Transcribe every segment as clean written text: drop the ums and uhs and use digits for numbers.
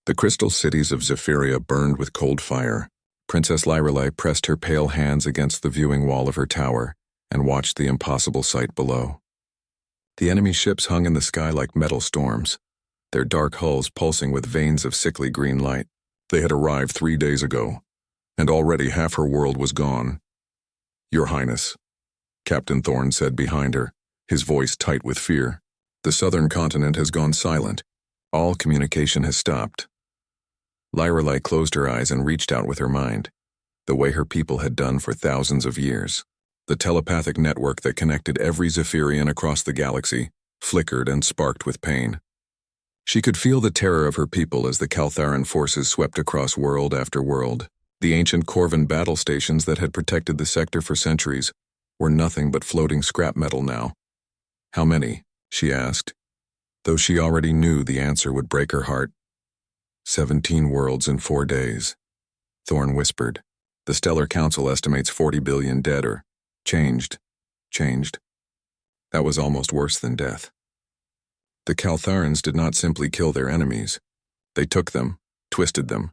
The crystal cities of Zephyria burned with cold fire. Princess Lyrelei pressed her pale hands against the viewing wall of her tower and watched the impossible sight below. The enemy ships hung in the sky like metal storms, their dark hulls pulsing with veins of sickly green light. They had arrived 3 days ago, and already half her world was gone. "Your Highness," Captain Thorne said behind her, his voice tight with fear. "The southern continent has gone silent. All communication has stopped." Lyrelei closed her eyes and reached out with her mind, the way her people had done for thousands of years. The telepathic network that connected every Zephyrian across the galaxy flickered and sparked with pain. She could feel the terror of her people as the Caltharan forces swept across world after world. The ancient Corvan battle stations that had protected the sector for centuries were nothing but floating scrap metal now. "How many?" she asked, though she already knew the answer would break her heart. 17 worlds in 4 days, Thorne whispered. "The Stellar Council estimates 40 billion dead or changed. That was almost worse than death." The Caltharans did not simply kill their enemies. They took them, twisted them,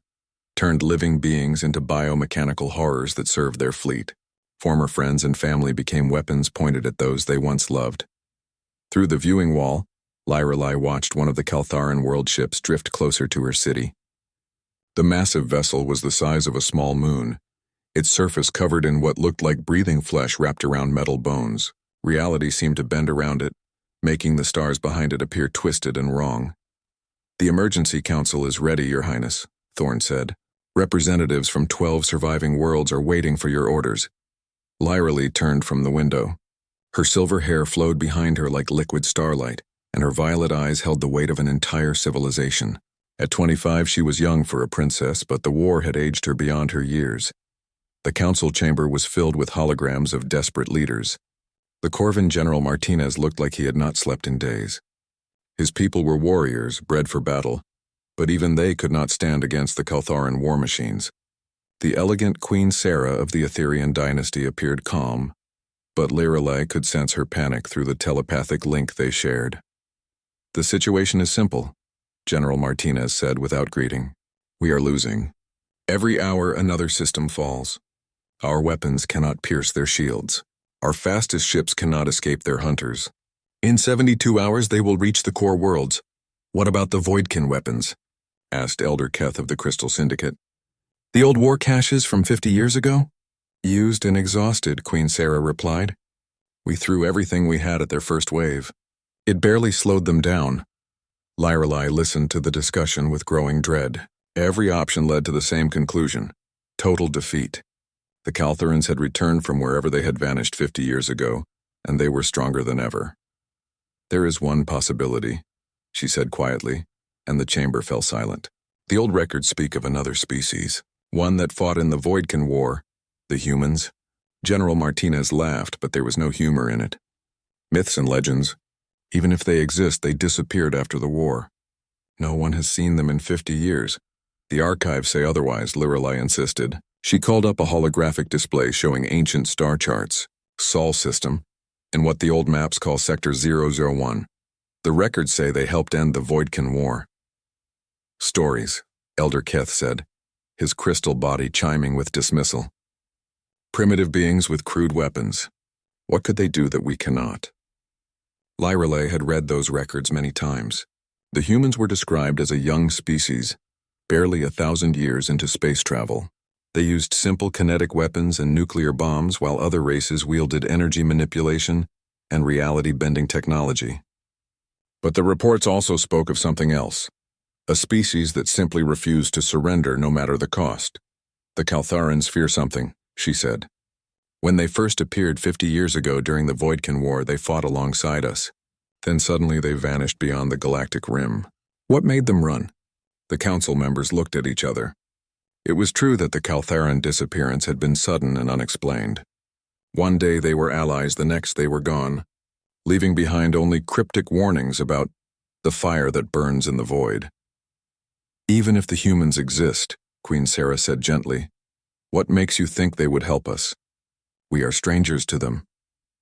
turned living beings into biomechanical horrors that served their fleet. Former friends and family became weapons pointed at those they once loved. Through the viewing wall, Lyrelei watched one of the Caltharan world ships drift closer to her city. The massive vessel was the size of a small moon, its surface covered in what looked like breathing flesh wrapped around metal bones. Reality seemed to bend around it, making the stars behind it appear twisted and wrong. "The Emergency Council is ready, Your Highness," Thorne said. "Representatives from 12 surviving worlds are waiting for your orders." Lyrelei turned from the window. Her silver hair flowed behind her like liquid starlight, and her violet eyes held the weight of an entire civilization. At 25, she was young for a princess, but the war had aged her beyond her years. The council chamber was filled with holograms of desperate leaders. The Corvan General Martinez looked like he had not slept in days. His people were warriors, bred for battle, but even they could not stand against the Caltharan war machines. The elegant Queen Sarah of the Etherian dynasty appeared calm, but Lyrelei could sense her panic through the telepathic link they shared. "The situation is simple," General Martinez said without greeting. "We are losing. Every hour another system falls. Our weapons cannot pierce their shields. Our fastest ships cannot escape their hunters. In 72 hours they will reach the core worlds." "What about the Voidkin weapons?" asked Elder Keth of the Crystal Syndicate. "The old war caches from 50 years ago?" "Used and exhausted," Queen Sarah replied. "We threw everything we had at their first wave. It barely slowed them down." Lyrelei listened to the discussion with growing dread. Every option led to the same conclusion: total defeat. The Caltharans had returned from wherever they had vanished 50 years ago, and they were stronger than ever. "There is one possibility," she said quietly, and the chamber fell silent. "The old records speak of another species, one that fought in the Voidkin War, the humans." General Martinez laughed, but there was no humor in it. "Myths and legends. Even if they exist, they disappeared after the war. No one has seen them in 50 years. The archives say otherwise," Lyrelei insisted. She called up a holographic display showing ancient star charts, Sol system, and what the old maps call Sector 001. The records say they helped end the Voidkin War. "Stories," Elder Keth said, his crystal body chiming with dismissal. "Primitive beings with crude weapons. What could they do that we cannot?" Lyrelei had read those records many times. The humans were described as a young species, barely 1,000 years into space travel. They used simple kinetic weapons and nuclear bombs, while other races wielded energy manipulation and reality-bending technology. But the reports also spoke of something else, a species that simply refused to surrender no matter the cost. "The Caltharans fear something," she said. "When they first appeared 50 years ago during the Voidkin War, they fought alongside us. Then suddenly they vanished beyond the galactic rim. What made them run?" The council members looked at each other. It was true that the Caltharan disappearance had been sudden and unexplained. One day they were allies, the next they were gone, leaving behind only cryptic warnings about the fire that burns in the void. "Even if the humans exist," Queen Sarah said gently, "what makes you think they would help us? We are strangers to them."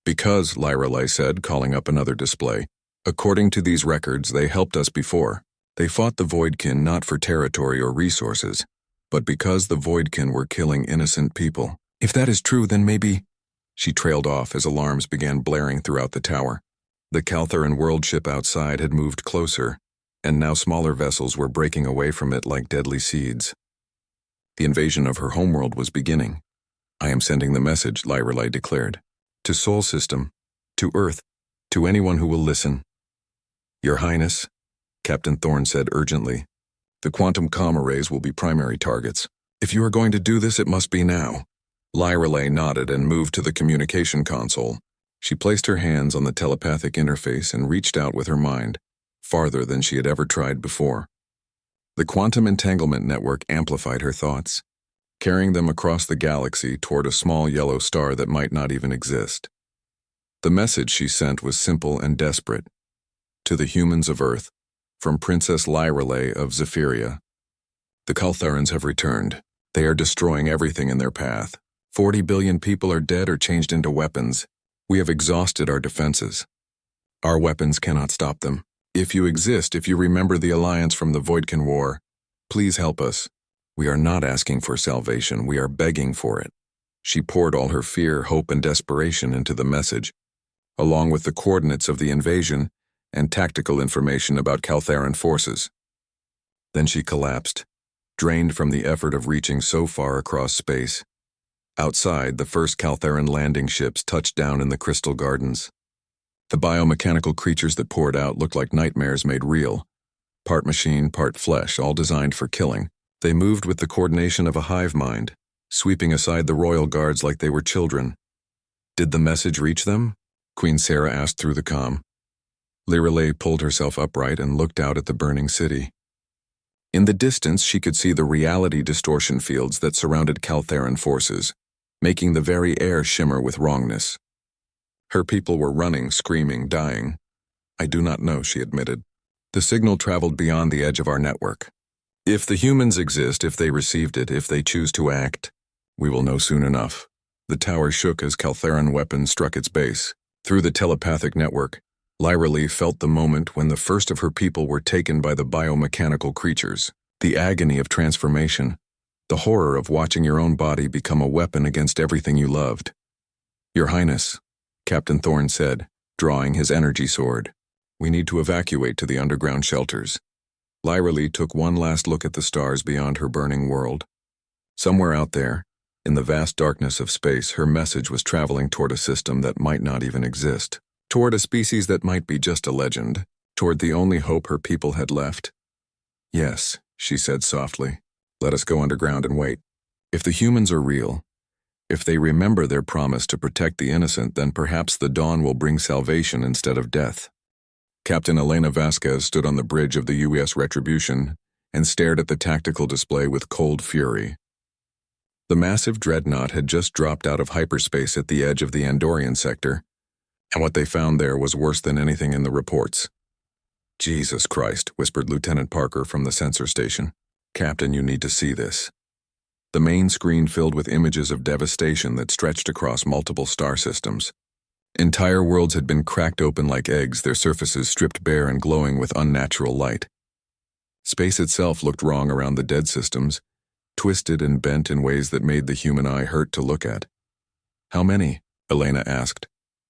"Because," Lyrelei said, calling up another display, "according to these records, they helped us before. They fought the Voidkin not for territory or resources, but because the Voidkin were killing innocent people. If that is true, then maybe... She trailed off as alarms began blaring throughout the tower. The Caltheran world ship outside had moved closer, and now smaller vessels were breaking away from it like deadly seeds. The invasion of her homeworld was beginning. I am sending the message, Lyrelei declared. To Sol System, to Earth, to anyone who will listen. Your Highness, Captain Thorne said urgently. The quantum comm arrays will be primary targets. If you are going to do this, it must be now. Lyrelei nodded and moved to the communication console. She placed her hands on the telepathic interface and reached out with her mind, farther than she had ever tried before. The quantum entanglement network amplified her thoughts, carrying them across the galaxy toward a small yellow star that might not even exist. The message she sent was simple and desperate. To the humans of Earth, from Princess Lyrelei of Zephyria. The Caltherans have returned. They are destroying everything in their path. 40 billion people are dead or changed into weapons. We have exhausted our defenses. Our weapons cannot stop them. If you exist, if you remember the alliance from the Voidkin War, please help us. We are not asking for salvation, we are begging for it. She poured all her fear, hope, and desperation into the message, along with the coordinates of the invasion and tactical information about Caltheran forces. Then she collapsed, drained from the effort of reaching so far across space. Outside, the first Caltheran landing ships touched down in the Crystal Gardens. The biomechanical creatures that poured out looked like nightmares made real. Part machine, part flesh, all designed for killing. They moved with the coordination of a hive mind, sweeping aside the royal guards like they were children. Did the message reach them? Queen Sarah asked through the comm. Lyrelei pulled herself upright and looked out at the burning city. In the distance, she could see the reality distortion fields that surrounded Caltheran forces, making the very air shimmer with wrongness. Her people were running, screaming, dying. I do not know, she admitted. The signal traveled beyond the edge of our network. If the humans exist, if they received it, if they choose to act, we will know soon enough. The tower shook as Caltheran weapons struck its base. Through the telepathic network, Lyrelei felt the moment when the first of her people were taken by the biomechanical creatures. The agony of transformation, the horror of watching your own body become a weapon against everything you loved. Your Highness, Captain Thorne said, drawing his energy sword. We need to evacuate to the underground shelters. Lyrelei took one last look at the stars beyond her burning world. Somewhere out there, in the vast darkness of space, her message was traveling toward a system that might not even exist, toward a species that might be just a legend, toward the only hope her people had left. Yes, she said softly, let us go underground and wait. If the humans are real, if they remember their promise to protect the innocent, then perhaps the dawn will bring salvation instead of death. Captain Elena Vasquez stood on the bridge of the U.S. Retribution and stared at the tactical display with cold fury. The massive dreadnought had just dropped out of hyperspace at the edge of the Andorian sector, and what they found there was worse than anything in the reports. Jesus Christ, whispered Lieutenant Parker from the sensor station. Captain, you need to see this. The main screen filled with images of devastation that stretched across multiple star systems. Entire worlds had been cracked open like eggs, their surfaces stripped bare and glowing with unnatural light. Space itself looked wrong around the dead systems, twisted and bent in ways that made the human eye hurt to look at. How many? Elena asked,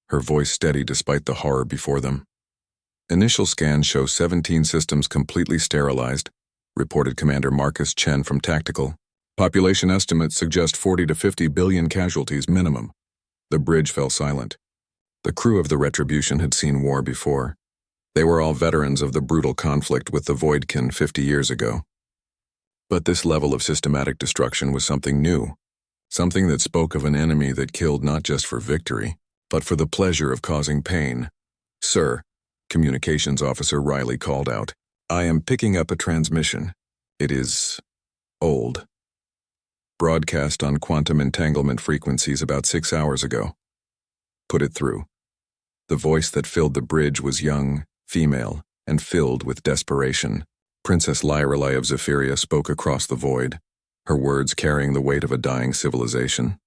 her voice steady despite the horror before them. Initial scans show 17 systems completely sterilized, reported Commander Marcus Chen from Tactical. Population estimates suggest 40 to 50 billion casualties minimum. The bridge fell silent. The crew of the Retribution had seen war before. They were all veterans of the brutal conflict with the Voidkin 50 years ago. But this level of systematic destruction was something new, something that spoke of an enemy that killed not just for victory, but for the pleasure of causing pain. Sir, Communications Officer Riley called out, I am picking up a transmission. It is old. Broadcast on quantum entanglement frequencies about 6 hours ago. Put it through. The voice that filled the bridge was young, female, and filled with desperation. Princess Lyrelei of Zephyria spoke across the void, her words carrying the weight of a dying civilization.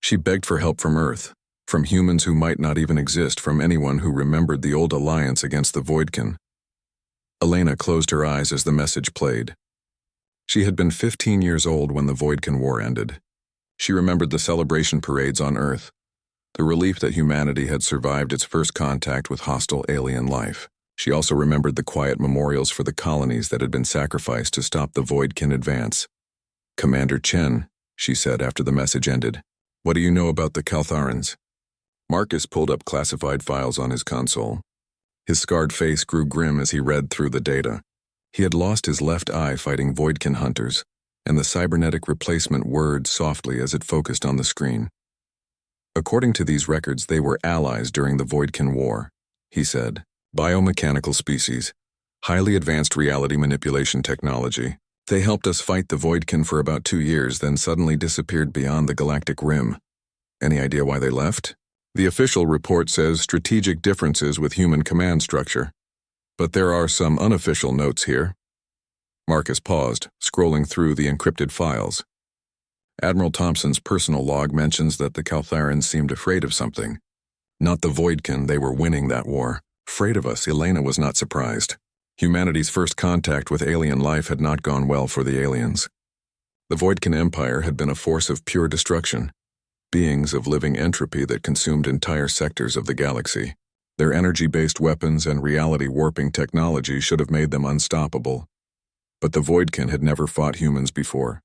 She begged for help from Earth, from humans who might not even exist, from anyone who remembered the old alliance against the Voidkin. Elena closed her eyes as the message played. She had been 15 years old when the Voidkin War ended. She remembered the celebration parades on Earth, the relief that humanity had survived its first contact with hostile alien life. She also remembered the quiet memorials for the colonies that had been sacrificed to stop the Voidkin advance. "Commander Chen," she said after the message ended, "what do you know about the Caltharans?" Marcus pulled up classified files on his console. His scarred face grew grim as he read through the data. He had lost his left eye fighting Voidkin hunters, and the cybernetic replacement whirred softly as it focused on the screen. "According to these records, they were allies during the Voidkin War," he said. "Biomechanical species, highly advanced reality manipulation technology. They helped us fight the Voidkin for about 2 years, then suddenly disappeared beyond the galactic rim. Any idea why they left? The official report says strategic differences with human command structure. But there are some unofficial notes here." Marcus paused, scrolling through the encrypted files. Admiral Thompson's personal log mentions that the Caltharans seemed afraid of something. Not the Voidkin, they were winning that war. Afraid of us, Elena was not surprised. Humanity's first contact with alien life had not gone well for the aliens. The Voidkin Empire had been a force of pure destruction, beings of living entropy that consumed entire sectors of the galaxy. Their energy-based weapons and reality-warping technology should have made them unstoppable. But the Voidkin had never fought humans before.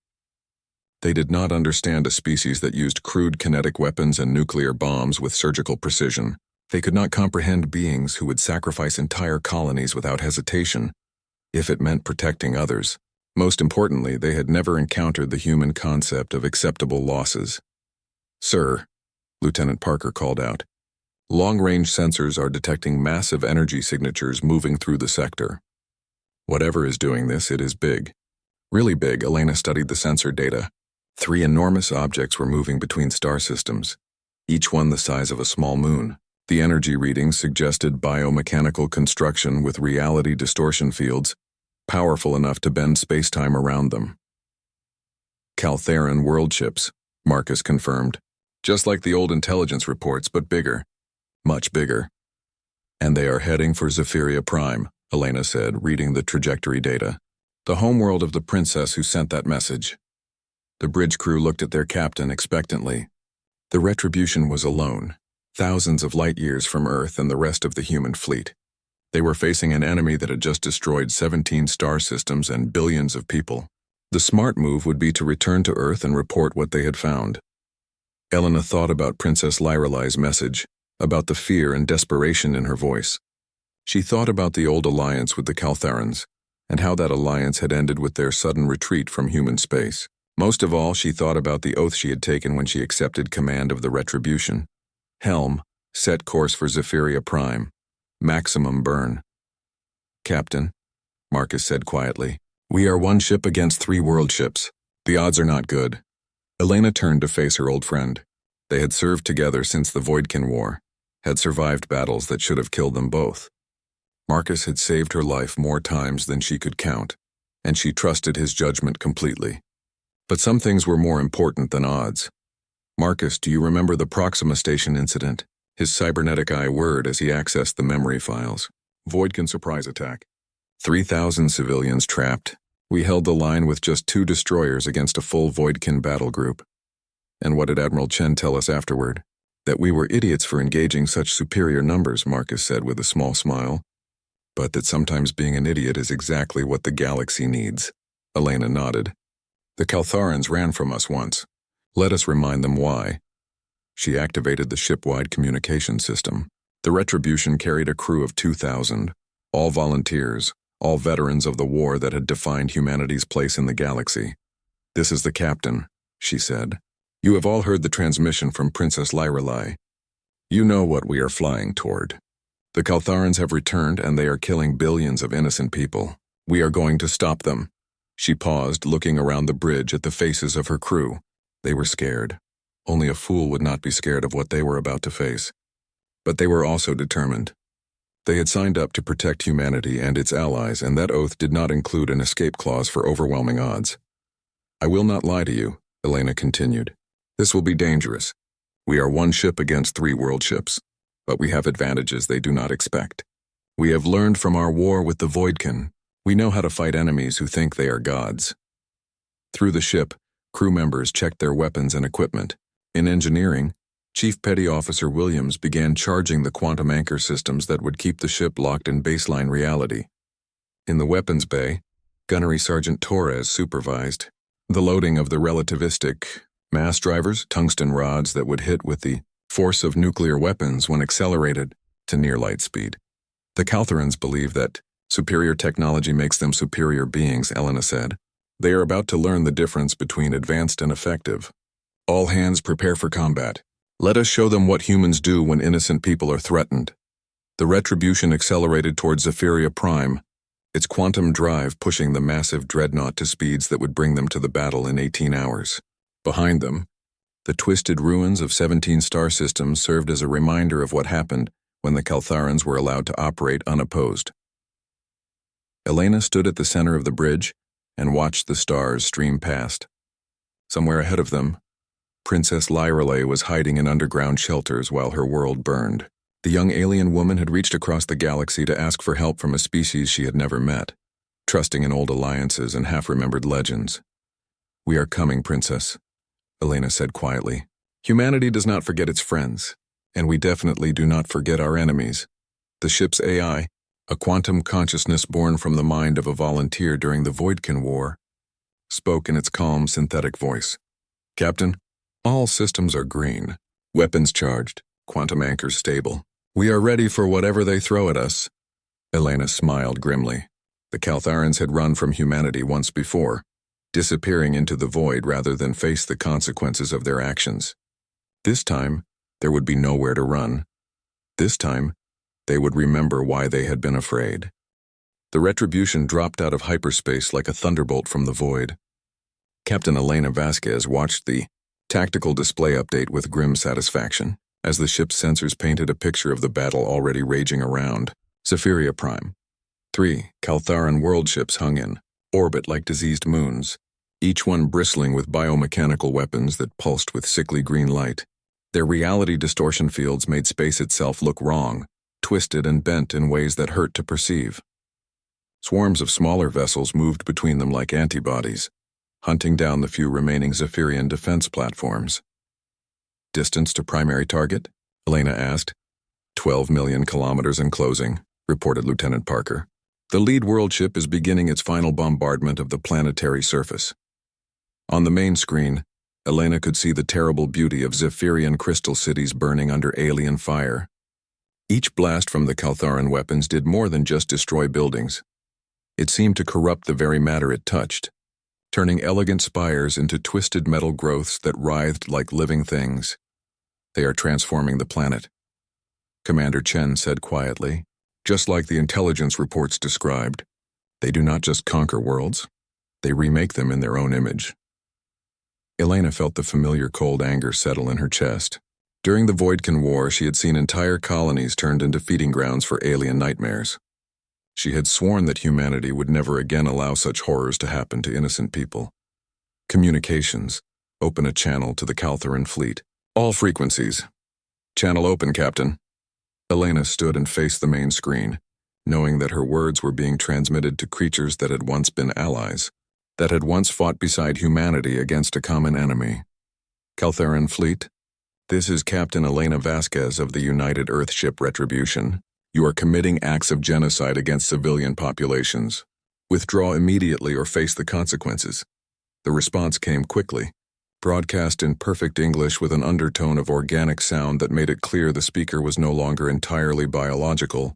They did not understand a species that used crude kinetic weapons and nuclear bombs with surgical precision. They could not comprehend beings who would sacrifice entire colonies without hesitation, if it meant protecting others. Most importantly, they had never encountered the human concept of acceptable losses. "Sir," Lieutenant Parker called out, "long-range sensors are detecting massive energy signatures moving through the sector. Whatever is doing this, it is big." Really big, Elena studied the sensor data. 3 enormous objects were moving between star systems, each one the size of a small moon. The energy readings suggested biomechanical construction with reality distortion fields, powerful enough to bend space-time around them. "Caltharan world ships," Marcus confirmed. "Just like the old intelligence reports, but bigger. Much bigger." "And they are heading for Zephyria Prime," Elena said, reading the trajectory data. "The homeworld of the princess who sent that message." The bridge crew looked at their captain expectantly. The Retribution was alone, thousands of light years from Earth and the rest of the human fleet. They were facing an enemy that had just destroyed 17 star systems and billions of people. The smart move would be to return to Earth and report what they had found. Elena thought about Princess Lyrelai's message, about the fear and desperation in her voice. She thought about the old alliance with the Caltharans, and how that alliance had ended with their sudden retreat from human space. Most of all, she thought about the oath she had taken when she accepted command of the Retribution. Helm, set course for Zephyria Prime. Maximum burn. "Captain," Marcus said quietly, "we are 1 ship against 3 world ships. The odds are not good." Elena turned to face her old friend. They had served together since the Voidkin War, had survived battles that should have killed them both. Marcus had saved her life more times than she could count, and she trusted his judgment completely. But some things were more important than odds. "Marcus, do you remember the Proxima Station incident?" His cybernetic eye whirred as he accessed the memory files. "Voidkin surprise attack. 3,000 civilians trapped. We held the line with just 2 destroyers against a full Voidkin battle group." "And what did Admiral Chen tell us afterward?" "That we were idiots for engaging such superior numbers," Marcus said with a small smile. "But that sometimes being an idiot is exactly what the galaxy needs." Elena nodded. "The Caltharans ran from us once. Let us remind them why." She activated the ship-wide communication system. The Retribution carried a crew of 2,000, all volunteers, all veterans of the war that had defined humanity's place in the galaxy. "This is the captain," she said. "You have all heard the transmission from Princess Lyrelai. You know what we are flying toward. The Caltharans have returned and they are killing billions of innocent people. We are going to stop them." She paused, looking around the bridge at the faces of her crew. They were scared. Only a fool would not be scared of what they were about to face. But they were also determined. They had signed up to protect humanity and its allies, and that oath did not include an escape clause for overwhelming odds. "I will not lie to you," Elena continued. "This will be dangerous. We are 1 ship against 3 world ships, but we have advantages they do not expect. We have learned from our war with the Voidkin. We know how to fight enemies who think they are gods. Through the ship, crew members checked their weapons and equipment. In engineering, Chief Petty Officer Williams began charging the quantum anchor systems that would keep the ship locked in baseline reality. In the weapons bay, Gunnery Sergeant Torres supervised the loading of the relativistic mass drivers, tungsten rods that would hit with the force of nuclear weapons when accelerated to near light speed. The Caltherans believe that superior technology makes them superior beings, Elena said. They are about to learn the difference between advanced and effective. All hands prepare for combat. Let us show them what humans do when innocent people are threatened. The retribution accelerated towards Zephyria Prime, its quantum drive pushing the massive dreadnought to speeds that would bring them to the battle in 18 hours. Behind them, the twisted ruins of 17 star systems served as a reminder of what happened when the Caltharans were allowed to operate unopposed. Elena stood at the center of the bridge and watched the stars stream past. Somewhere ahead of them, Princess Lyrelay was hiding in underground shelters while her world burned. The young alien woman had reached across the galaxy to ask for help from a species she had never met, trusting in old alliances and half-remembered legends. "We are coming, Princess," Elena said quietly. "Humanity does not forget its friends, and we definitely do not forget our enemies." The ship's AI, a quantum consciousness born from the mind of a volunteer during the Voidkin War, spoke in its calm, synthetic voice. "Captain, all systems are green. Weapons charged, quantum anchors stable. We are ready for whatever they throw at us." Elena smiled grimly. The Caltharans had run from humanity once before, disappearing into the void rather than face the consequences of their actions. This time, there would be nowhere to run. This time, they would remember why they had been afraid. The retribution dropped out of hyperspace like a thunderbolt from the void. Captain Elena Vasquez watched the tactical display update with grim satisfaction, as the ship's sensors painted a picture of the battle already raging around. Zephyria Prime. 3 Caltharan world ships hung in orbit like diseased moons, each one bristling with biomechanical weapons that pulsed with sickly green light. Their reality distortion fields made space itself look wrong, twisted and bent in ways that hurt to perceive. Swarms of smaller vessels moved between them like antibodies, hunting down the few remaining Zephyrian defense platforms. "Distance to primary target?" Elena asked. 12 million kilometers and closing, reported Lieutenant Parker. The lead world ship is beginning its final bombardment of the planetary surface. On the main screen, Elena could see the terrible beauty of Zephyrian crystal cities burning under alien fire. Each blast from the Caltharan weapons did more than just destroy buildings. It seemed to corrupt the very matter it touched, turning elegant spires into twisted metal growths that writhed like living things. "They are transforming the planet," Commander Chen said quietly, "just like the intelligence reports described. They do not just conquer worlds, they remake them in their own image." Elena felt the familiar cold anger settle in her chest. During the Voidkin War, she had seen entire colonies turned into feeding grounds for alien nightmares. She had sworn that humanity would never again allow such horrors to happen to innocent people. "Communications. Open a channel to the Caltharan fleet. All frequencies." "Channel open, Captain." Elena stood and faced the main screen, knowing that her words were being transmitted to creatures that had once been allies, that had once fought beside humanity against a common enemy. "Caltharan fleet, this is Captain Elena Vasquez of the United Earthship Retribution. You are committing acts of genocide against civilian populations. Withdraw immediately or face the consequences." The response came quickly, broadcast in perfect English with an undertone of organic sound that made it clear the speaker was no longer entirely biological.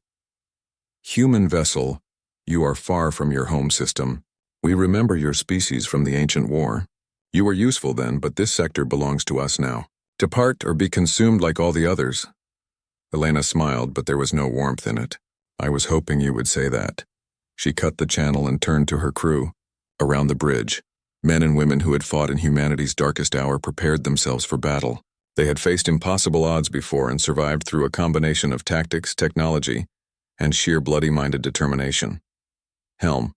"Human vessel, you are far from your home system. We remember your species from the ancient war. You were useful then, but this sector belongs to us now. Depart or be consumed like all the others." Elena smiled, but there was no warmth in it. "I was hoping you would say that." She cut the channel and turned to her crew. Around the bridge, men and women who had fought in humanity's darkest hour prepared themselves for battle. They had faced impossible odds before and survived through a combination of tactics, technology, and sheer bloody-minded determination. "Helm,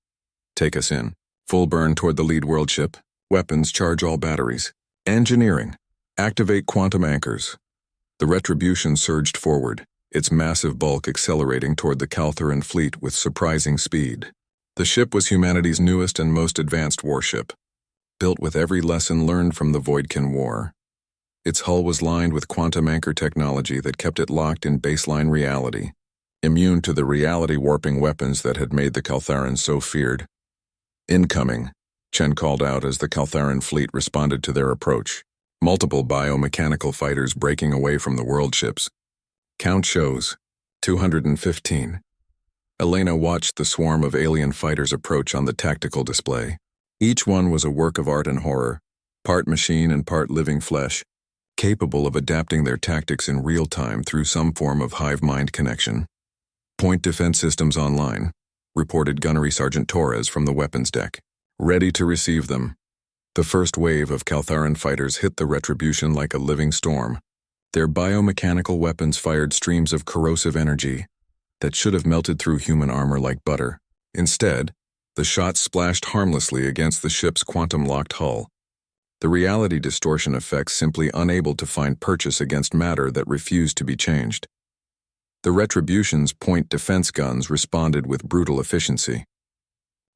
take us in. Full burn toward the lead world ship. Weapons, charge all batteries. Engineering, activate quantum anchors." The Retribution surged forward, its massive bulk accelerating toward the Caltharan fleet with surprising speed. The ship was humanity's newest and most advanced warship, built with every lesson learned from the Voidkin War. Its hull was lined with quantum anchor technology that kept it locked in baseline reality, immune to the reality-warping weapons that had made the Caltharans so feared. "Incoming," Chen called out as the Caltharan fleet responded to their approach. Multiple biomechanical fighters breaking away from the world ships. Count shows 215. Elena watched the swarm of alien fighters approach on the tactical display. Each one was a work of art and horror, part machine and part living flesh, capable of adapting their tactics in real time through some form of hive-mind connection. "Point defense systems online," reported Gunnery Sergeant Torres from the weapons deck. "Ready to receive them." The first wave of Caltharan fighters hit the Retribution like a living storm. Their biomechanical weapons fired streams of corrosive energy that should have melted through human armor like butter. Instead, the shots splashed harmlessly against the ship's quantum-locked hull, the reality distortion effects simply unable to find purchase against matter that refused to be changed. The Retribution's point defense guns responded with brutal efficiency.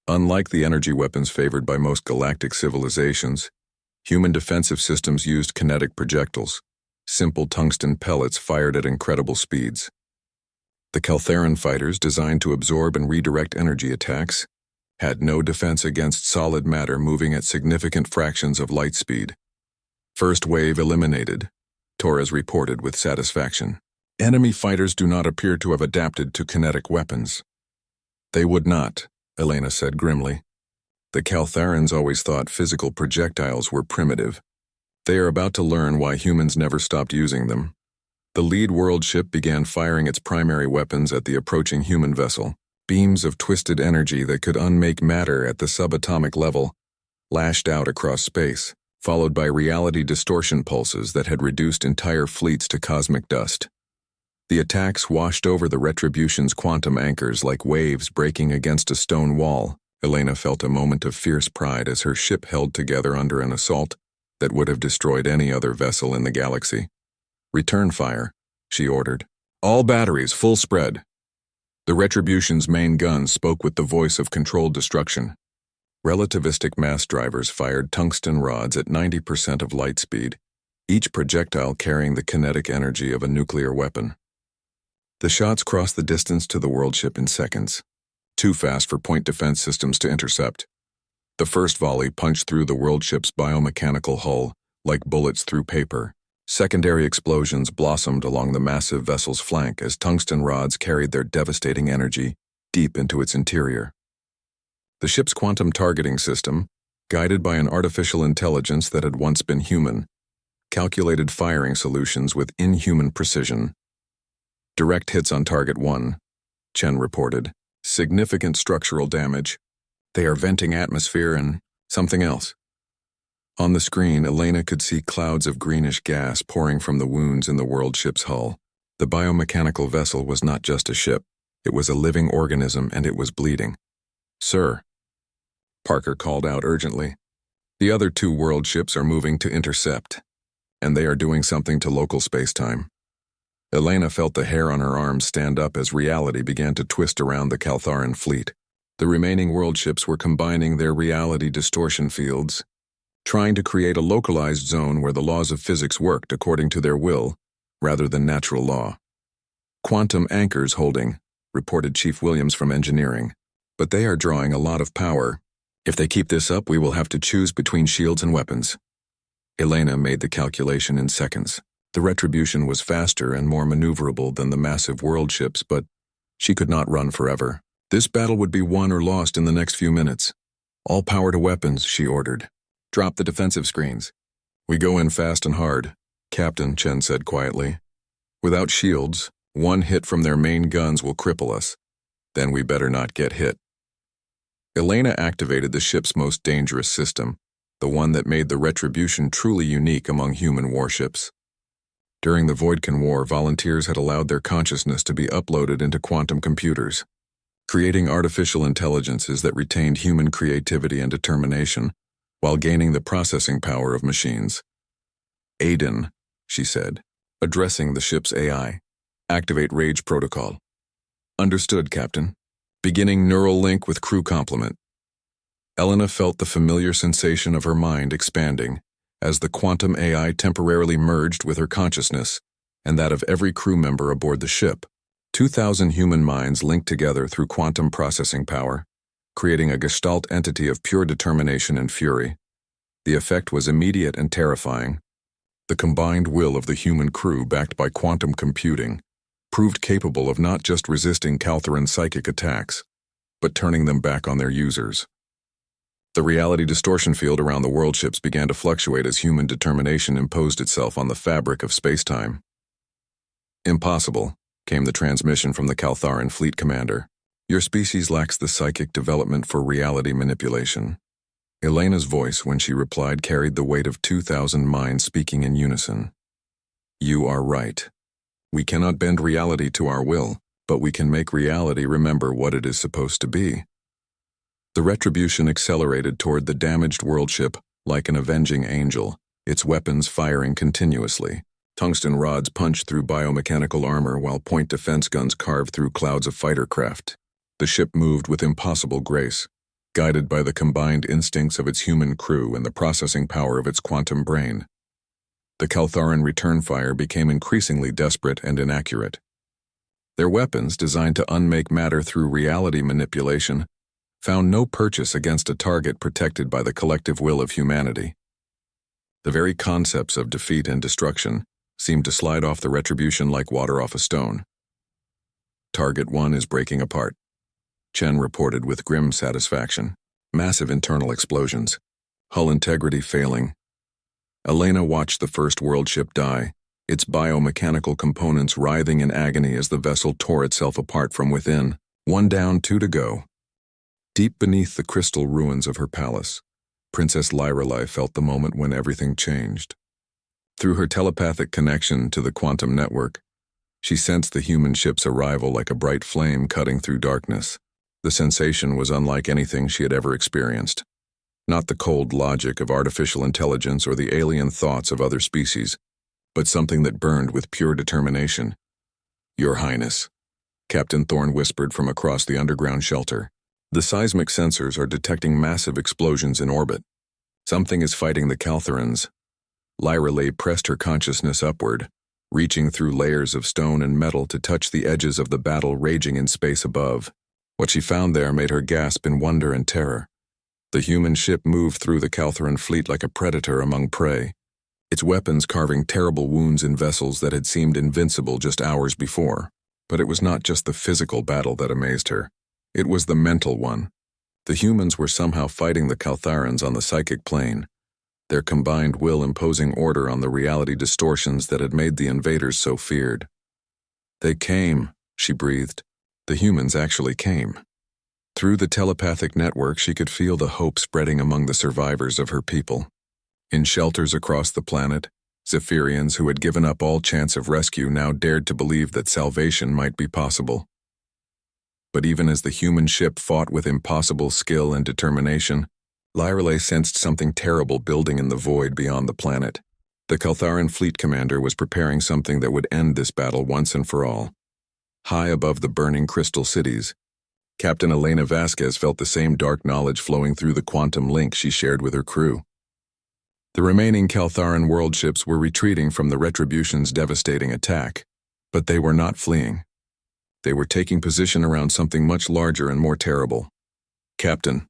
Unlike the energy weapons favored by most galactic civilizations, human defensive systems used kinetic projectiles, simple tungsten pellets fired at incredible speeds. The Caltharan fighters, designed to absorb and redirect energy attacks, had no defense against solid matter moving at significant fractions of light speed. "First wave eliminated," Torres reported with satisfaction. "Enemy fighters do not appear to have adapted to kinetic weapons." "They would not," Elena said grimly. "The Caltharans always thought physical projectiles were primitive. They are about to learn why humans never stopped using them." The lead world ship began firing its primary weapons at the approaching human vessel. Beams of twisted energy that could unmake matter at the subatomic level lashed out across space, followed by reality distortion pulses that had reduced entire fleets to cosmic dust. The attacks washed over the Retribution's quantum anchors like waves breaking against a stone wall. Elena felt a moment of fierce pride as her ship held together under an assault that would have destroyed any other vessel in the galaxy. "Return fire," she ordered. "All batteries, full spread." The Retribution's main guns spoke with the voice of controlled destruction. Relativistic mass drivers fired tungsten rods at 90% of light speed, each projectile carrying the kinetic energy of a nuclear weapon. The shots crossed the distance to the world ship in seconds, too fast for point defense systems to intercept. The first volley punched through the world ship's biomechanical hull like bullets through paper. Secondary explosions blossomed along the massive vessel's flank as tungsten rods carried their devastating energy deep into its interior. The ship's quantum targeting system, guided by an artificial intelligence that had once been human, calculated firing solutions with inhuman precision. "Direct hits on target 1, Chen reported. "Significant structural damage. They are venting atmosphere and something else." On the screen, Elena could see clouds of greenish gas pouring from the wounds in the world ship's hull. The biomechanical vessel was not just a ship. It was a living organism, and it was bleeding. "Sir," Parker called out urgently, "the other 2 world ships are moving to intercept, and they are doing something to local space-time." Elena felt the hair on her arms stand up as reality began to twist around the Caltharan fleet. The remaining world ships were combining their reality distortion fields, trying to create a localized zone where the laws of physics worked according to their will, rather than natural law. "Quantum anchors holding," reported Chief Williams from engineering, "but they are drawing a lot of power. If they keep this up, we will have to choose between shields and weapons." Elena made the calculation in seconds. The Retribution was faster and more maneuverable than the massive world ships, but she could not run forever. This battle would be won or lost in the next few minutes. "All power to weapons," she ordered. "Drop the defensive screens." "We go in fast and hard," Captain Chen said quietly. "Without shields, one hit from their main guns will cripple us. Then we better not get hit." Elena activated the ship's most dangerous system, the one that made the Retribution truly unique among human warships. During the Voidkin War, volunteers had allowed their consciousness to be uploaded into quantum computers, creating artificial intelligences that retained human creativity and determination while gaining the processing power of machines. "Aiden," she said, addressing the ship's AI, Activate Rage Protocol. Understood, Captain. Beginning neural link with crew complement. Elena felt the familiar sensation of her mind expanding as the quantum AI temporarily merged with her consciousness and that of every crew member aboard the ship. 2,000 human minds linked together through quantum processing power, creating a gestalt entity of pure determination and fury. The effect was immediate and terrifying. The combined will of the human crew, backed by quantum computing, proved capable of not just resisting Calthuran's psychic attacks, but turning them back on their users. The reality distortion field around the world ships began to fluctuate as human determination imposed itself on the fabric of spacetime. Impossible, came the transmission from the Caltharan fleet commander. Your species lacks the psychic development for reality manipulation. Elena's voice, when she replied, carried the weight of 2,000 minds speaking in unison. You are right. We cannot bend reality to our will, but we can make reality remember what it is supposed to be. The retribution accelerated toward the damaged world ship like an avenging angel, its weapons firing continuously. Tungsten rods punched through biomechanical armor while point defense guns carved through clouds of fighter craft. The ship moved with impossible grace, guided by the combined instincts of its human crew and the processing power of its quantum brain. The Caltharan return fire became increasingly desperate and inaccurate. Their weapons, designed to unmake matter through reality manipulation, found no purchase against a target protected by the collective will of humanity. The very concepts of defeat and destruction seemed to slide off the retribution like water off a stone. Target 1 is breaking apart, Chen reported with grim satisfaction. Massive internal explosions, hull integrity failing. Elena watched the first world ship die, its biomechanical components writhing in agony as the vessel tore itself apart from within. 1 down, 2 to go. Deep beneath the crystal ruins of her palace, Princess Lyrelei felt the moment when everything changed. Through her telepathic connection to the quantum network, she sensed the human ship's arrival like a bright flame cutting through darkness. The sensation was unlike anything she had ever experienced. Not the cold logic of artificial intelligence or the alien thoughts of other species, but something that burned with pure determination. Your Highness, Captain Thorne whispered from across the underground shelter. The seismic sensors are detecting massive explosions in orbit. Something is fighting the Caltharans. Lyrelei pressed her consciousness upward, reaching through layers of stone and metal to touch the edges of the battle raging in space above. What she found there made her gasp in wonder and terror. The human ship moved through the Caltharan fleet like a predator among prey, its weapons carving terrible wounds in vessels that had seemed invincible just hours before. But it was not just the physical battle that amazed her. It was the mental one. The humans were somehow fighting the Caltharans on the psychic plane, their combined will imposing order on the reality distortions that had made the invaders so feared. They came, she breathed. The humans actually came. Through the telepathic network, she could feel the hope spreading among the survivors of her people. In shelters across the planet, Zephyrians who had given up all chance of rescue now dared to believe that salvation might be possible. But even as the human ship fought with impossible skill and determination, Lyrelei sensed something terrible building in the void beyond the planet. The Caltharan fleet commander was preparing something that would end this battle once and for all. High above the burning crystal cities, Captain Elena Vasquez felt the same dark knowledge flowing through the quantum link she shared with her crew. The remaining Caltharan world ships were retreating from the Retribution's devastating attack, but they were not fleeing. They were taking position around something much larger and more terrible. Captain,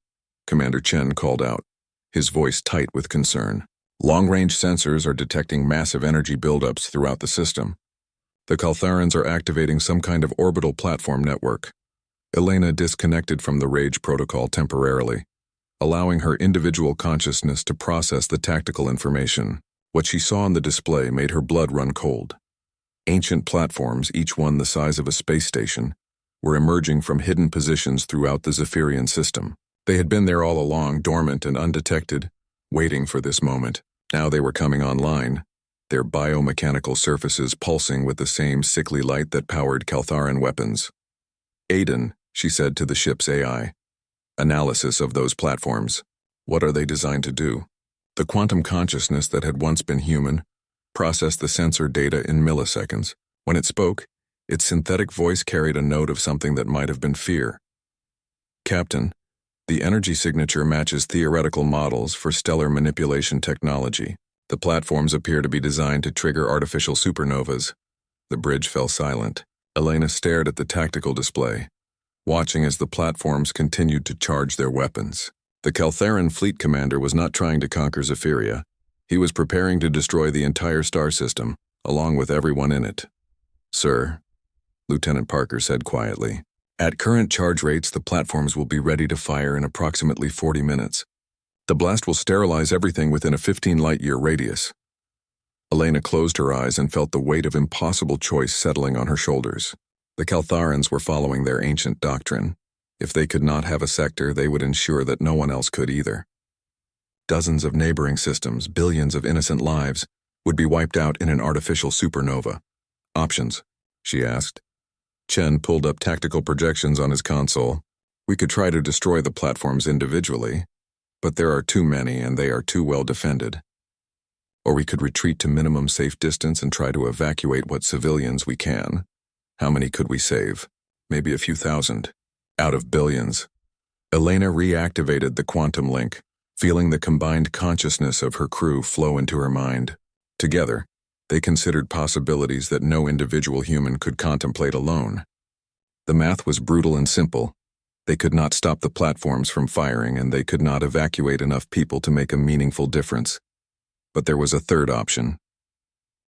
Commander Chen called out, his voice tight with concern. Long-range sensors are detecting massive energy buildups throughout the system. The Caltharans are activating some kind of orbital platform network. Elena disconnected from the Rage protocol temporarily, allowing her individual consciousness to process the tactical information. What she saw on the display made her blood run cold. Ancient platforms, each one the size of a space station, were emerging from hidden positions throughout the Zephyrian system. They had been there all along, dormant and undetected, waiting for this moment. Now they were coming online, their biomechanical surfaces pulsing with the same sickly light that powered Caltharan weapons. Aiden, she said to the ship's AI. Analysis of those platforms. What are they designed to do? The quantum consciousness that had once been human processed the sensor data in milliseconds. When it spoke, Its synthetic voice carried a note of something that might have been fear. Captain, the energy signature matches theoretical models for stellar manipulation technology. The platforms appear to be designed to trigger artificial supernovas. The bridge fell silent. Elena stared at the tactical display, watching as the platforms continued to charge their weapons. The Caltheran fleet commander was not trying to conquer Zephyria. He was preparing to destroy the entire star system, along with everyone in it. Sir, Lieutenant Parker said quietly, at current charge rates, the platforms will be ready to fire in approximately 40 minutes. The blast will sterilize everything within a 15-light-year radius. Elena closed her eyes and felt the weight of impossible choice settling on her shoulders. The Caltharans were following their ancient doctrine. If they could not have a sector, they would ensure that no one else could either. Dozens of neighboring systems, billions of innocent lives, would be wiped out in an artificial supernova. Options, she asked. Chen pulled up tactical projections on his console. We could try to destroy the platforms individually, but there are too many and they are too well defended. Or we could retreat to minimum safe distance and try to evacuate what civilians we can. How many could we save? Maybe a few thousand. Out of billions. Elena reactivated the quantum link, feeling the combined consciousness of her crew flow into her mind. Together, they considered possibilities that no individual human could contemplate alone. The math was brutal and simple. They could not stop the platforms from firing, and they could not evacuate enough people to make a meaningful difference. But there was a third option.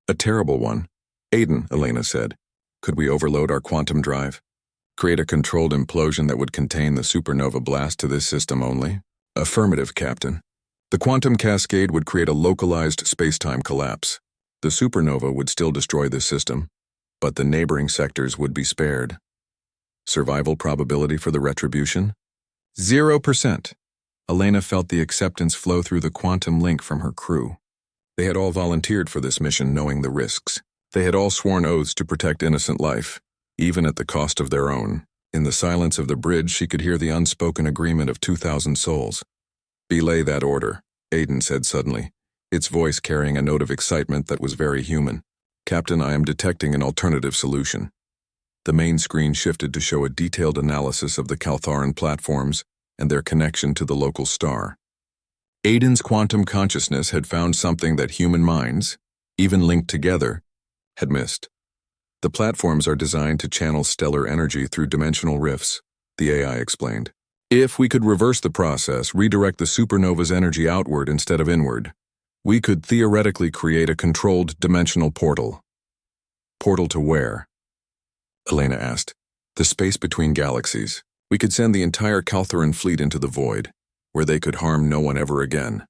A terrible one. Aiden, Elena said, could we overload our quantum drive? Create a controlled implosion that would contain the supernova blast to this system only? Affirmative, Captain. The quantum cascade would create a localized space-time collapse. The supernova would still destroy this system, but the neighboring sectors would be spared. Survival probability for the retribution? 0%. Elena felt the acceptance flow through the quantum link from her crew. They had all volunteered for this mission knowing the risks. They had all sworn oaths to protect innocent life, even at the cost of their own. In the silence of the bridge, she could hear the unspoken agreement of 2,000 souls. Belay that order, Aiden said suddenly, its voice carrying a note of excitement that was very human. Captain, I am detecting an alternative solution. The main screen shifted to show a detailed analysis of the Caltharan platforms and their connection to the local star. Aiden's quantum consciousness had found something that human minds, even linked together, had missed. The platforms are designed to channel stellar energy through dimensional rifts, the AI explained. If we could reverse the process, redirect the supernova's energy outward instead of inward, we could theoretically create a controlled dimensional portal. Portal to where? Elena asked. The space between galaxies. We could send the entire Caltharan fleet into the void, where they could harm no one ever again.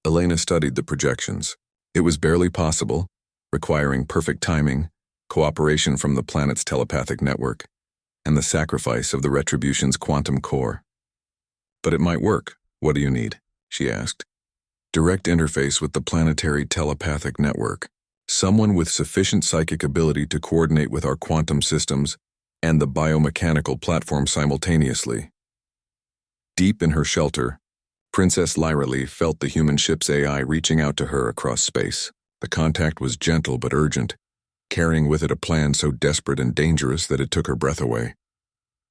Elena studied the projections. It was barely possible, requiring perfect timing, cooperation from the planet's telepathic network, and the sacrifice of the Retribution's quantum core. But it might work. What do you need? She asked. Direct interface with the planetary telepathic network. Someone with sufficient psychic ability to coordinate with our quantum systems and the biomechanical platform simultaneously. Deep in her shelter, Princess Lyralee felt the human ship's AI reaching out to her across space. The contact was gentle but urgent, carrying with it a plan so desperate and dangerous that it took her breath away.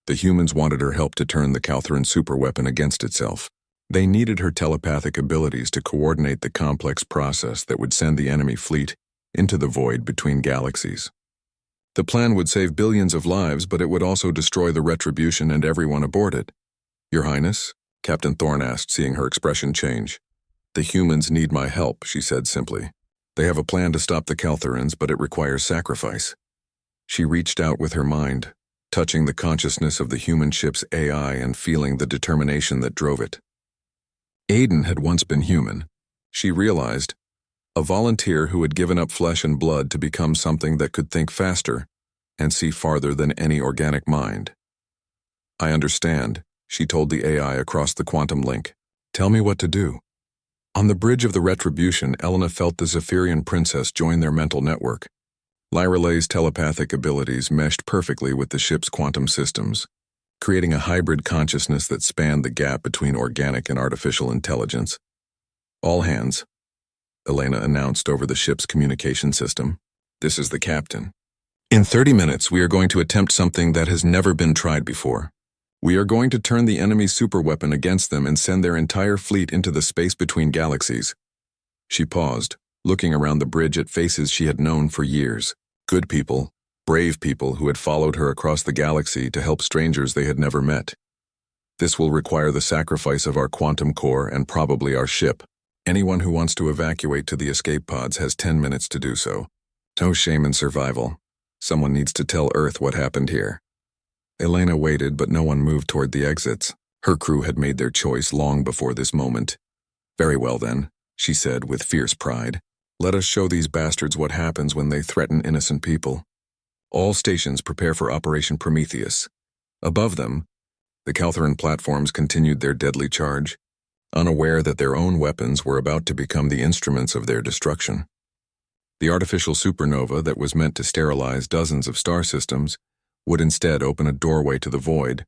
The humans wanted her help to turn the Caltharan superweapon against itself. They needed her telepathic abilities to coordinate the complex process that would send the enemy fleet into the void between galaxies. The plan would save billions of lives, but it would also destroy the Retribution and everyone aboard it. Your Highness? Captain Thorne asked, seeing her expression change. The humans need my help, she said simply. They have a plan to stop the Caltharans, but it requires sacrifice. She reached out with her mind, touching the consciousness of the human ship's AI and feeling the determination that drove it. Aiden had once been human, she realized, a volunteer who had given up flesh and blood to become something that could think faster and see farther than any organic mind. I understand, she told the AI across the quantum link. Tell me what to do. On the bridge of the Retribution, Elena felt the Zephyrian princess join their mental network. Lyralee's telepathic abilities meshed perfectly with the ship's quantum systems, creating a hybrid consciousness that spanned the gap between organic and artificial intelligence. All hands, Elena announced over the ship's communication system. This is the captain. In 30 minutes, we are going to attempt something that has never been tried before. We are going to turn the enemy's superweapon against them and send their entire fleet into the space between galaxies. She paused, looking around the bridge at faces she had known for years. Good people, brave people who had followed her across the galaxy to help strangers they had never met. This will require the sacrifice of our quantum core and probably our ship. Anyone who wants to evacuate to the escape pods has 10 minutes to do so. No shame in survival. Someone needs to tell Earth what happened here. Elena waited, but no one moved toward the exits. Her crew had made their choice long before this moment. Very well then, she said with fierce pride. Let us show these bastards what happens when they threaten innocent people. All stations prepare for Operation Prometheus. Above them, the Caltheran platforms continued their deadly charge, unaware that their own weapons were about to become the instruments of their destruction. The artificial supernova that was meant to sterilize dozens of star systems would instead open a doorway to the void,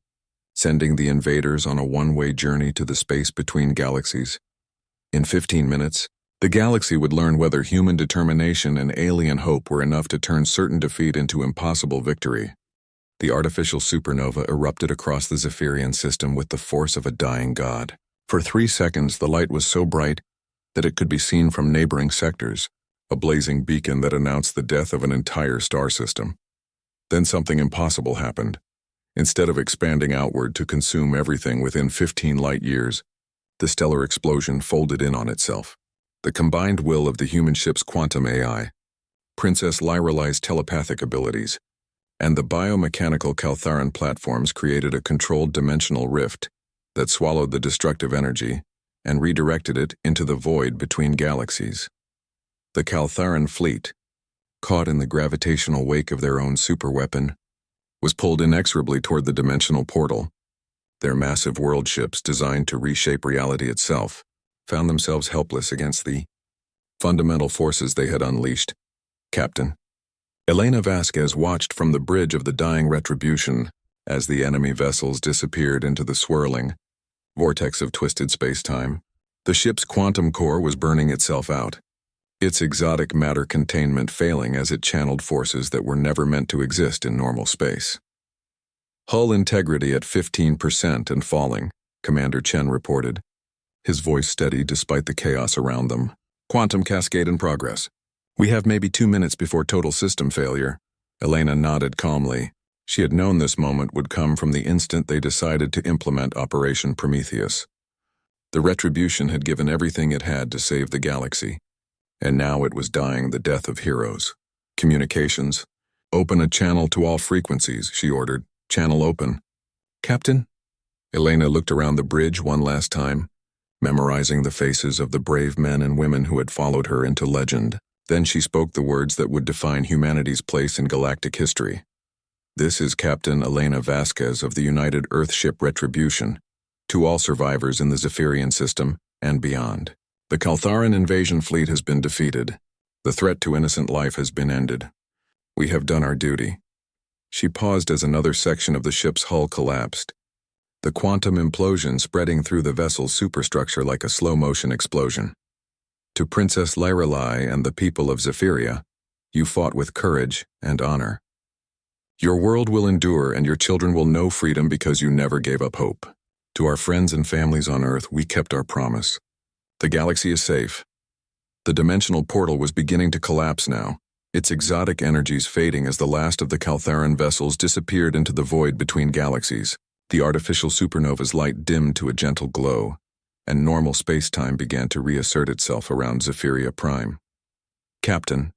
sending the invaders on a one-way journey to the space between galaxies. In 15 minutes, the galaxy would learn whether human determination and alien hope were enough to turn certain defeat into impossible victory. The artificial supernova erupted across the Zephyrian system with the force of a dying god. For 3 seconds, the light was so bright that it could be seen from neighboring sectors, a blazing beacon that announced the death of an entire star system. Then something impossible happened. Instead of expanding outward to consume everything within 15 light years, the stellar explosion folded in on itself. The combined will of the human ship's quantum AI, Princess Lyrelai's telepathic abilities, and the biomechanical Caltheran platforms created a controlled dimensional rift that swallowed the destructive energy and redirected it into the void between galaxies. The Caltheran fleet, caught in the gravitational wake of their own superweapon, was pulled inexorably toward the dimensional portal. Their massive world ships, designed to reshape reality itself, found themselves helpless against the fundamental forces they had unleashed. Captain. Elena Vasquez watched from the bridge of the dying Retribution as the enemy vessels disappeared into the swirling vortex of twisted space-time. The ship's quantum core was burning itself out, its exotic matter containment failing as it channeled forces that were never meant to exist in normal space. Hull integrity at 15% and falling, Commander Chen reported, his voice steady despite the chaos around them. Quantum cascade in progress. We have maybe 2 minutes before total system failure. Elena nodded calmly. She had known this moment would come from the instant they decided to implement Operation Prometheus. The Retribution had given everything it had to save the galaxy, and now it was dying the death of heroes. Communications. Open a channel to all frequencies, she ordered. Channel open. Captain? Elena looked around the bridge one last time, memorizing the faces of the brave men and women who had followed her into legend. Then she spoke the words that would define humanity's place in galactic history. This is Captain Elena Vasquez of the United Earthship Retribution, to all survivors in the Zephyrian system and beyond. The Caltheran invasion fleet has been defeated. The threat to innocent life has been ended. We have done our duty. She paused as another section of the ship's hull collapsed, the quantum implosion spreading through the vessel's superstructure like a slow-motion explosion. To Princess Lyrelai and the people of Zephyria, you fought with courage and honor. Your world will endure and your children will know freedom because you never gave up hope. To our friends and families on Earth, we kept our promise. The galaxy is safe. The dimensional portal was beginning to collapse now, its exotic energies fading as the last of the Caltheran vessels disappeared into the void between galaxies. The artificial supernova's light dimmed to a gentle glow, and normal space-time began to reassert itself around Zephyria Prime. Captain,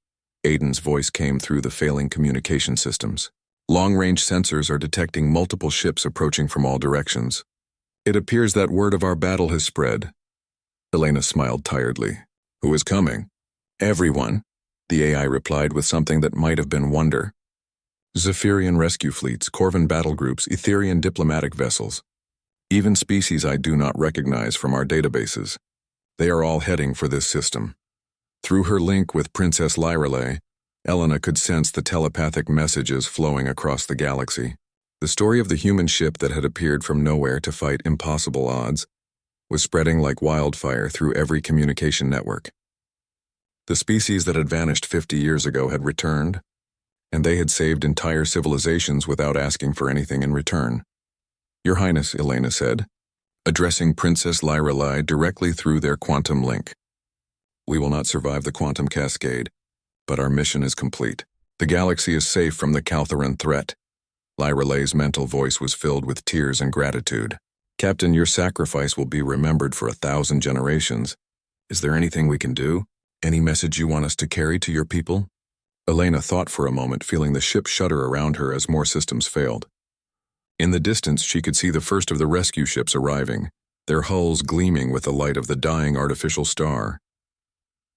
Aiden's voice came through the failing communication systems. Long-range sensors are detecting multiple ships approaching from all directions. It appears that word of our battle has spread. Elena smiled tiredly. Who is coming? Everyone, the AI replied with something that might have been wonder. Zephyrian rescue fleets, Corvan battle groups, Etherian diplomatic vessels. Even species I do not recognize from our databases. They are all heading for this system. Through her link with Princess Lyrelai, Elena could sense the telepathic messages flowing across the galaxy. The story of the human ship that had appeared from nowhere to fight impossible odds was spreading like wildfire through every communication network. The species that had vanished 50 years ago had returned, and they had saved entire civilizations without asking for anything in return. "Your Highness," Elena said, addressing Princess Lyrelai directly through their quantum link. "We will not survive the quantum cascade, but our mission is complete. The galaxy is safe from the Caltharan threat." Lyrelai's mental voice was filled with tears and gratitude. "Captain, your sacrifice will be remembered for 1,000 generations. Is there anything we can do? Any message you want us to carry to your people?" Elena thought for a moment, feeling the ship shudder around her as more systems failed. In the distance, she could see the first of the rescue ships arriving, their hulls gleaming with the light of the dying artificial star.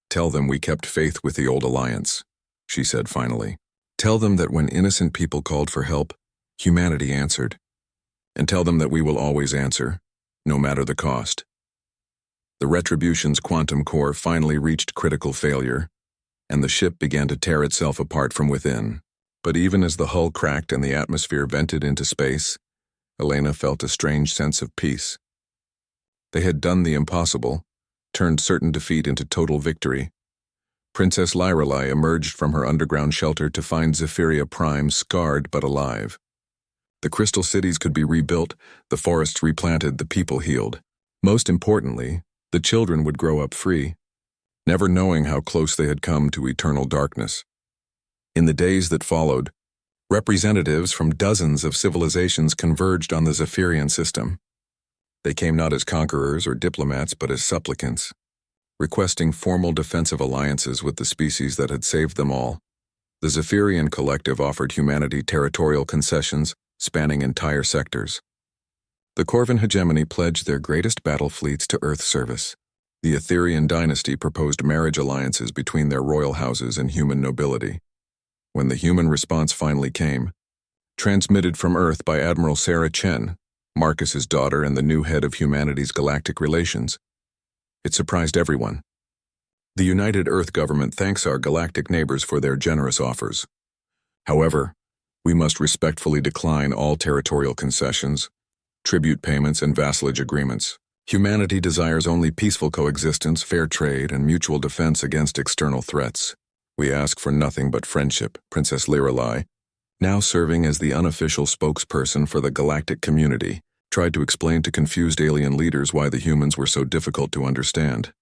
"Tell them we kept faith with the old alliance," she said finally. "Tell them that when innocent people called for help, humanity answered. And tell them that we will always answer, no matter the cost." The Retribution's quantum core finally reached critical failure, and the ship began to tear itself apart from within. But even as the hull cracked and the atmosphere vented into space, Elena felt a strange sense of peace. They had done the impossible, turned certain defeat into total victory. Princess Lyrelai emerged from her underground shelter to find Zephyria Prime scarred but alive. The crystal cities could be rebuilt, the forests replanted, the people healed. Most importantly, the children would grow up free, never knowing how close they had come to eternal darkness. In the days that followed, representatives from dozens of civilizations converged on the Zephyrian system. They came not as conquerors or diplomats but as supplicants, requesting formal defensive alliances with the species that had saved them all. The Zephyrian collective offered humanity territorial concessions spanning entire sectors. The Corvan hegemony pledged their greatest battle fleets to Earth service. The Etherian dynasty proposed marriage alliances between their royal houses and human nobility. When the human response finally came, transmitted from Earth by Admiral Sarah Chen, Marcus's daughter and the new head of humanity's galactic relations, it surprised everyone. "The United Earth government thanks our galactic neighbors for their generous offers. However, we must respectfully decline all territorial concessions, tribute payments, and vassalage agreements. Humanity desires only peaceful coexistence, fair trade, and mutual defense against external threats. We ask for nothing but friendship," Princess Lyrelai, now serving as the unofficial spokesperson for the galactic community, tried to explain to confused alien leaders why the humans were so difficult to understand.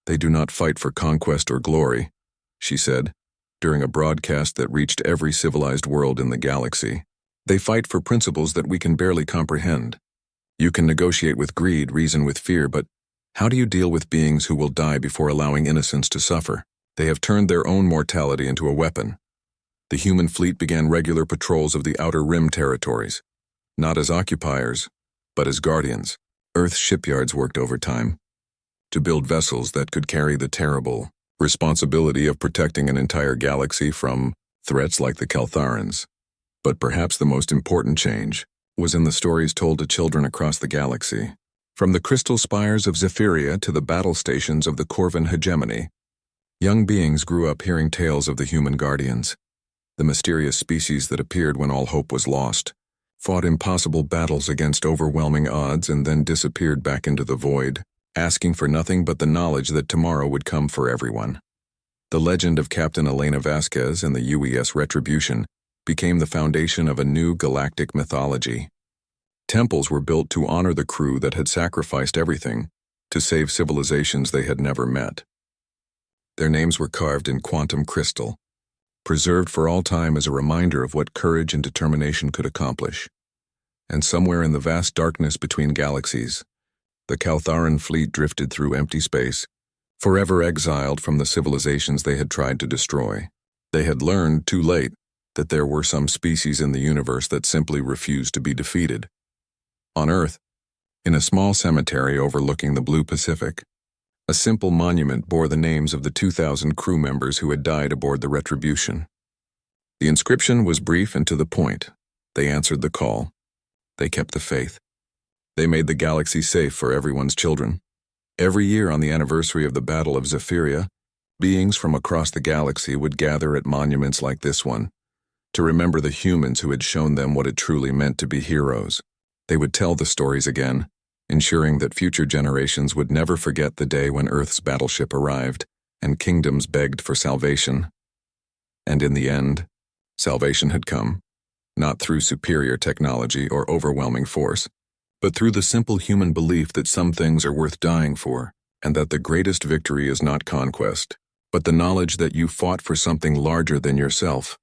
"They do not fight for conquest or glory," she said, during a broadcast that reached every civilized world in the galaxy. "They fight for principles that we can barely comprehend. You can negotiate with greed, reason with fear, but how do you deal with beings who will die before allowing innocents to suffer? They have turned their own mortality into a weapon." The human fleet began regular patrols of the Outer Rim territories, not as occupiers, but as guardians. Earth's shipyards worked overtime to build vessels that could carry the terrible responsibility of protecting an entire galaxy from threats like the Caltharans. But perhaps the most important change was in the stories told to children across the galaxy. From the crystal spires of Zephyria to the battle stations of the Corvan hegemony, young beings grew up hearing tales of the human guardians, the mysterious species that appeared when all hope was lost, fought impossible battles against overwhelming odds, and then disappeared back into the void, asking for nothing but the knowledge that tomorrow would come for everyone. The legend of Captain Elena Vasquez and the UES Retribution became the foundation of a new galactic mythology. Temples were built to honor the crew that had sacrificed everything to save civilizations they had never met. Their names were carved in quantum crystal, preserved for all time as a reminder of what courage and determination could accomplish. And somewhere in the vast darkness between galaxies, the Caltharan fleet drifted through empty space, forever exiled from the civilizations they had tried to destroy. They had learned, too late, that there were some species in the universe that simply refused to be defeated. On Earth, in a small cemetery overlooking the blue Pacific, a simple monument bore the names of the 2,000 crew members who had died aboard the Retribution. The inscription was brief and to the point. They answered the call. They kept the faith. They made the galaxy safe for everyone's children. Every year on the anniversary of the Battle of Zephyria, beings from across the galaxy would gather at monuments like this one to remember the humans who had shown them what it truly meant to be heroes. They would tell the stories again, ensuring that future generations would never forget the day when Earth's battleship arrived and kingdoms begged for salvation. And in the end, Salvation had come, not through superior technology or overwhelming force, but through the simple human belief that some things are worth dying for, and that the greatest victory is not conquest, but the knowledge that you fought for something larger than yourself.